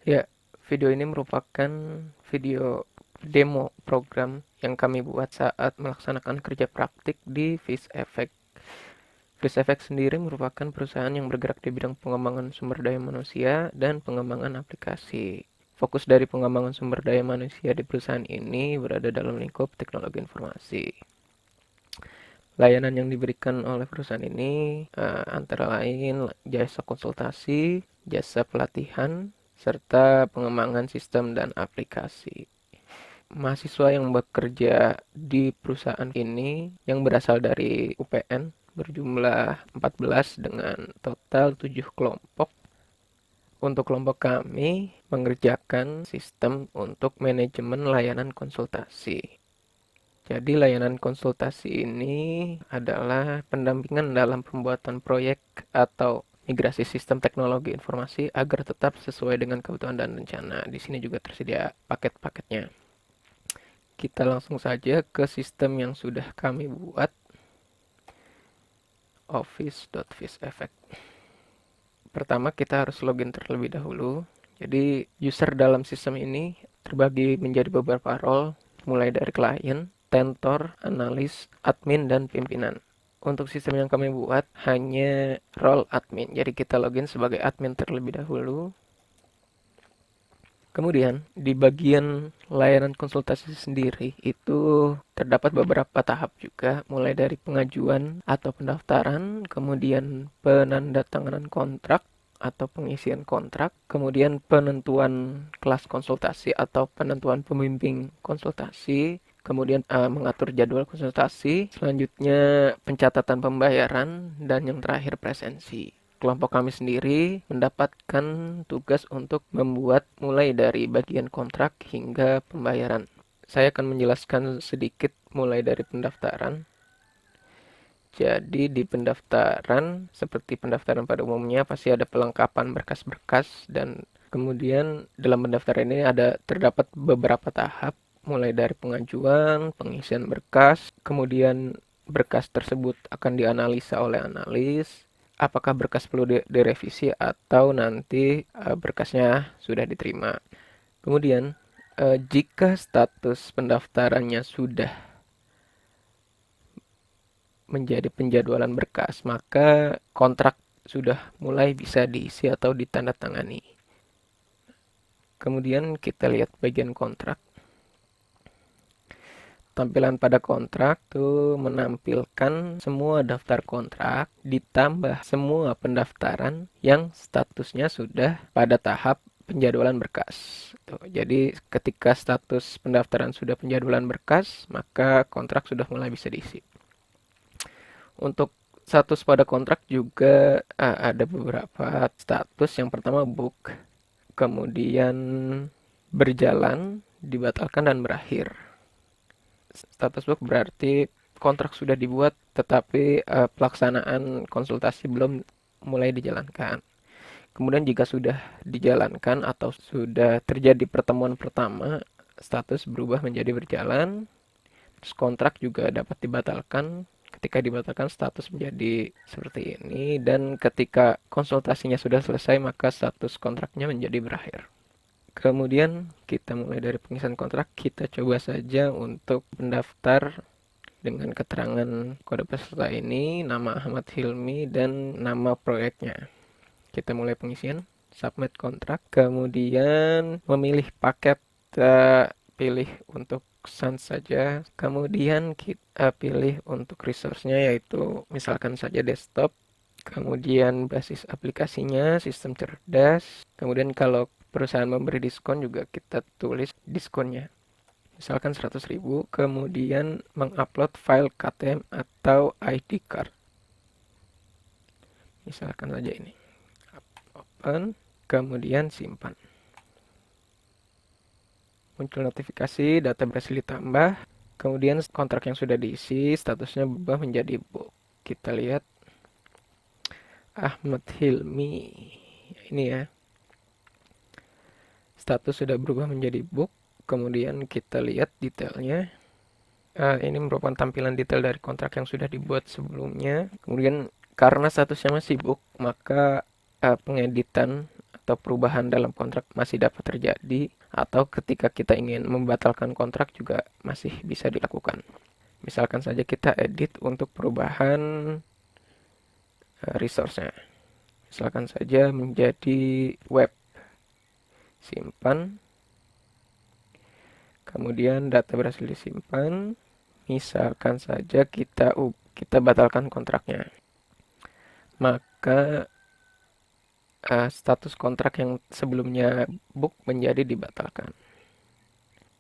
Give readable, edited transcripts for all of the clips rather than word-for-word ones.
Ya, video ini merupakan video demo program yang kami buat saat melaksanakan kerja praktik di FishEffect. FishEffect sendiri merupakan perusahaan yang bergerak di bidang pengembangan sumber daya manusia dan pengembangan aplikasi. Fokus dari pengembangan sumber daya manusia di perusahaan ini berada dalam lingkup teknologi informasi. Layanan yang diberikan oleh perusahaan ini antara lain jasa konsultasi, jasa pelatihan, serta pengembangan sistem dan aplikasi. Mahasiswa yang bekerja di perusahaan ini yang berasal dari UPN berjumlah 14 dengan total 7 kelompok. Untuk kelompok kami mengerjakan sistem untuk manajemen layanan konsultasi. Jadi layanan konsultasi ini adalah pendampingan dalam pembuatan proyek atau migrasi sistem teknologi informasi agar tetap sesuai dengan kebutuhan dan rencana. Di sini juga tersedia paket-paketnya. Kita langsung saja ke sistem yang sudah kami buat, office.fisheffect. Pertama kita harus login terlebih dahulu. Jadi user dalam sistem ini terbagi menjadi beberapa role, mulai dari klien, tentor, analis, admin, dan pimpinan. Untuk sistem yang kami buat hanya role admin. Jadi kita login sebagai admin terlebih dahulu. Kemudian di bagian layanan konsultasi sendiri itu terdapat beberapa tahap juga, mulai dari pengajuan atau pendaftaran, kemudian penandatanganan kontrak atau pengisian kontrak, kemudian penentuan kelas konsultasi atau penentuan pembimbing konsultasi, kemudian mengatur jadwal konsultasi, selanjutnya pencatatan pembayaran, dan yang terakhir presensi. Kelompok kami sendiri mendapatkan tugas untuk membuat mulai dari bagian kontrak hingga pembayaran. Saya akan menjelaskan sedikit mulai dari pendaftaran. Jadi di pendaftaran, seperti pendaftaran pada umumnya, pasti ada pelengkapan berkas-berkas dan kemudian dalam pendaftaran ini terdapat beberapa tahap, mulai dari pengajuan, pengisian berkas, kemudian berkas tersebut akan dianalisa oleh analis, apakah berkas perlu direvisi atau nanti berkasnya sudah diterima. Kemudian jika status pendaftarannya sudah menjadi penjadwalan berkas, maka kontrak sudah mulai bisa diisi atau ditandatangani. Kemudian kita lihat bagian kontrak. Tampilan pada kontrak itu menampilkan semua daftar kontrak ditambah semua pendaftaran yang statusnya sudah pada tahap penjadwalan berkas. Jadi ketika status pendaftaran sudah penjadwalan berkas, maka kontrak sudah mulai bisa diisi. Untuk status pada kontrak juga ada beberapa status. Yang pertama book, kemudian berjalan, dibatalkan, dan berakhir. Status book berarti kontrak sudah dibuat tetapi pelaksanaan konsultasi belum mulai dijalankan. Kemudian jika sudah dijalankan atau sudah terjadi pertemuan pertama, status berubah menjadi berjalan. Terus kontrak juga dapat dibatalkan. Ketika dibatalkan status menjadi seperti ini, dan ketika konsultasinya sudah selesai maka status kontraknya menjadi berakhir. Kemudian kita mulai dari pengisian kontrak, kita coba saja untuk mendaftar dengan keterangan kode peserta ini, nama Ahmad Hilmi, dan nama proyeknya. Kita mulai pengisian, submit kontrak, kemudian memilih paket, kita pilih untuk Sans saja, kemudian kita pilih untuk resource-nya yaitu misalkan saja desktop, kemudian basis aplikasinya sistem cerdas, kemudian kalau perusahaan memberi diskon juga kita tulis diskonnya, misalkan 100.000, kemudian mengupload file KTM atau ID card, misalkan saja ini, open, kemudian simpan. Muncul notifikasi data berhasil ditambah, kemudian kontrak yang sudah diisi statusnya berubah menjadi book. Kita lihat Ahmad Hilmi ini ya, status sudah berubah menjadi book. Kemudian kita lihat detailnya. Ini merupakan tampilan detail dari kontrak yang sudah dibuat sebelumnya. Kemudian karena statusnya masih book, maka pengeditan atau perubahan dalam kontrak masih dapat terjadi, atau ketika kita ingin membatalkan kontrak juga masih bisa dilakukan. Misalkan saja kita edit untuk perubahan resource-nya. Misalkan saja menjadi web. Simpan. Kemudian data berhasil disimpan. Misalkan saja kita batalkan kontraknya. Maka status kontrak yang sebelumnya book menjadi dibatalkan.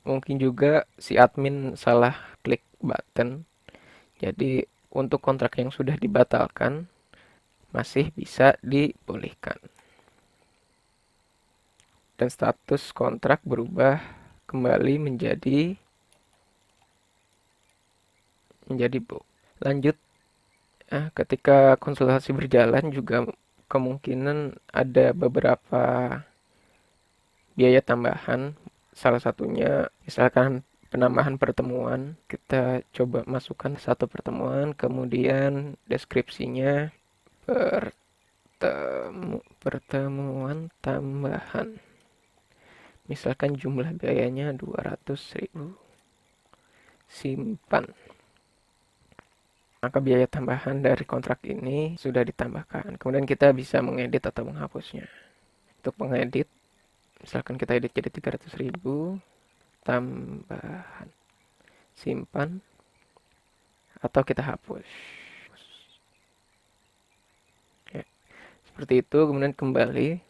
Mungkin juga si admin salah klik button. Jadi untuk kontrak yang sudah dibatalkan masih bisa dipulihkan. Dan status kontrak berubah kembali menjadi book. Lanjut, ketika konsultasi berjalan juga kemungkinan ada beberapa biaya tambahan. Salah satunya misalkan penambahan pertemuan. Kita coba masukkan satu pertemuan, kemudian deskripsinya pertemuan tambahan. Misalkan jumlah biayanya 200.000. Simpan. Maka biaya tambahan dari kontrak ini sudah ditambahkan. Kemudian kita bisa mengedit atau menghapusnya. Untuk mengedit, misalkan kita edit jadi 300.000, tambahan, simpan, atau kita hapus. Ya, seperti itu, kemudian kembali.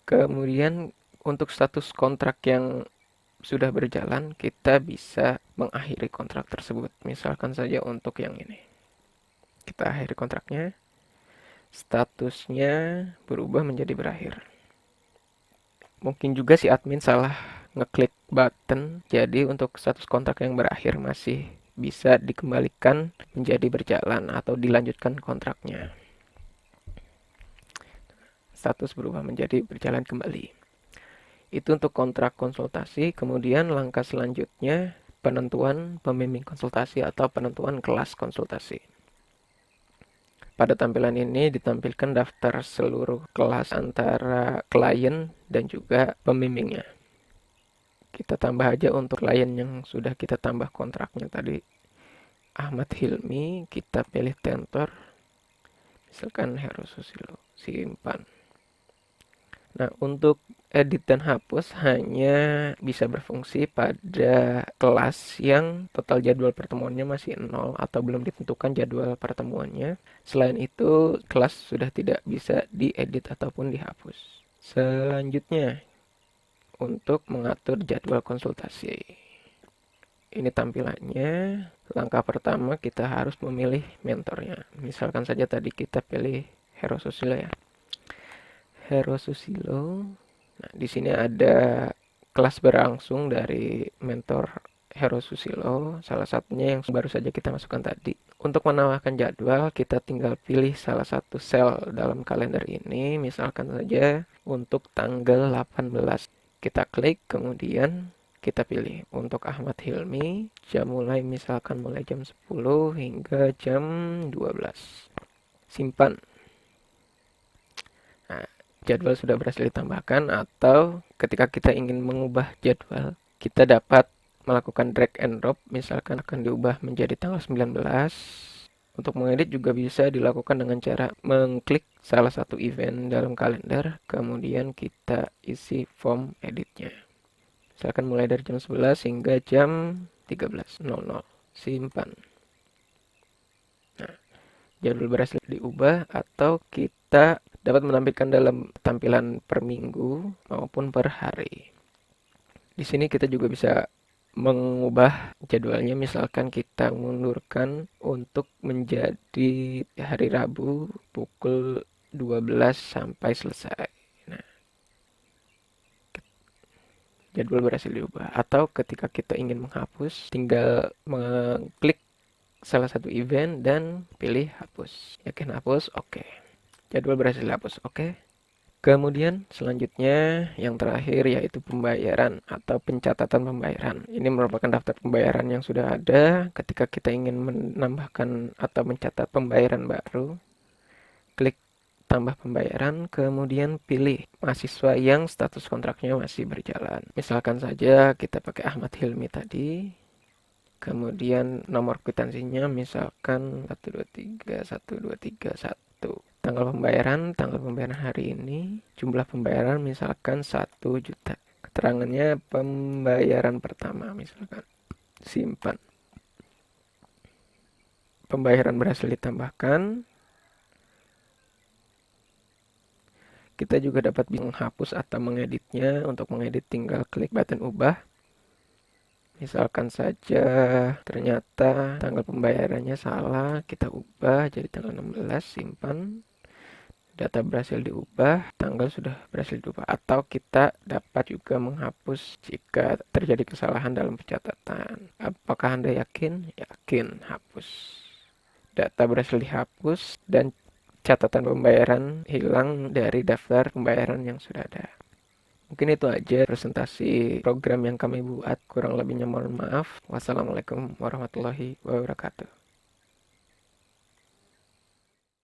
Kemudian untuk status kontrak yang sudah berjalan, kita bisa mengakhiri kontrak tersebut. Misalkan saja untuk yang ini. Kita akhiri kontraknya. Statusnya berubah menjadi berakhir. Mungkin juga si admin salah ngeklik button. Jadi untuk status kontrak yang berakhir masih bisa dikembalikan menjadi berjalan atau dilanjutkan kontraknya. Status berubah menjadi berjalan kembali. Itu untuk kontrak konsultasi. Kemudian langkah selanjutnya penentuan pembimbing konsultasi atau penentuan kelas konsultasi. Pada tampilan ini ditampilkan daftar seluruh kelas antara klien dan juga pembimbingnya. Kita tambah aja untuk klien yang sudah kita tambah kontraknya tadi. Ahmad Hilmi, kita pilih tentor. Misalkan Heru Susilo, simpan. Nah, untuk edit dan hapus hanya bisa berfungsi pada kelas yang total jadwal pertemuannya masih 0 atau belum ditentukan jadwal pertemuannya. Selain itu, kelas sudah tidak bisa diedit ataupun dihapus. Selanjutnya, untuk mengatur jadwal konsultasi. Ini tampilannya. Langkah pertama kita harus memilih mentornya. Misalkan saja tadi kita pilih Heru Susilo ya. Heru Susilo. Nah, di sini ada kelas berlangsung dari mentor Heru Susilo, salah satunya yang baru saja kita masukkan tadi. Untuk menambahkan jadwal, kita tinggal pilih salah satu sel dalam kalender ini, misalkan saja untuk tanggal 18. Kita klik, kemudian kita pilih untuk Ahmad Hilmi, misalkan mulai jam 10 hingga jam 12. Simpan. Nah, jadwal sudah berhasil ditambahkan, atau ketika kita ingin mengubah jadwal, kita dapat melakukan drag and drop. Misalkan akan diubah menjadi tanggal 19. Untuk mengedit juga bisa dilakukan dengan cara mengklik salah satu event dalam kalender, kemudian kita isi form editnya. Misalkan mulai dari jam 11 hingga jam 13.00. Simpan. Nah, jadwal berhasil diubah, atau kita dapat menampilkan dalam tampilan per minggu maupun per hari. Di sini kita juga bisa mengubah jadwalnya, misalkan kita mundurkan untuk menjadi hari Rabu pukul 12 sampai selesai. Nah, jadwal berhasil diubah. Atau ketika kita ingin menghapus, tinggal mengklik salah satu event dan pilih hapus. Yakin hapus? Oke. Jadwal berhasil dihapus. Oke. Kemudian selanjutnya yang terakhir yaitu pembayaran atau pencatatan pembayaran. Ini merupakan daftar pembayaran yang sudah ada. Ketika kita ingin menambahkan atau mencatat pembayaran baru, klik tambah pembayaran, kemudian pilih mahasiswa yang status kontraknya masih berjalan. Misalkan saja kita pakai Ahmad Hilmi tadi, kemudian nomor kwitansinya misalkan 1231231. Tanggal pembayaran hari ini, jumlah pembayaran misalkan 1 juta. Keterangannya pembayaran pertama misalkan, simpan. Pembayaran berhasil ditambahkan. Kita juga dapat menghapus atau mengeditnya. Untuk mengedit tinggal klik button ubah. Misalkan saja ternyata tanggal pembayarannya salah, kita ubah jadi tanggal 16, simpan. Data berhasil diubah, tanggal sudah berhasil diubah. Atau kita dapat juga menghapus jika terjadi kesalahan dalam pencatatan. Apakah Anda yakin? Yakin, hapus. Data berhasil dihapus dan catatan pembayaran hilang dari daftar pembayaran yang sudah ada. Mungkin itu aja presentasi program yang kami buat. Kurang lebihnya mohon maaf. Wassalamualaikum warahmatullahi wabarakatuh.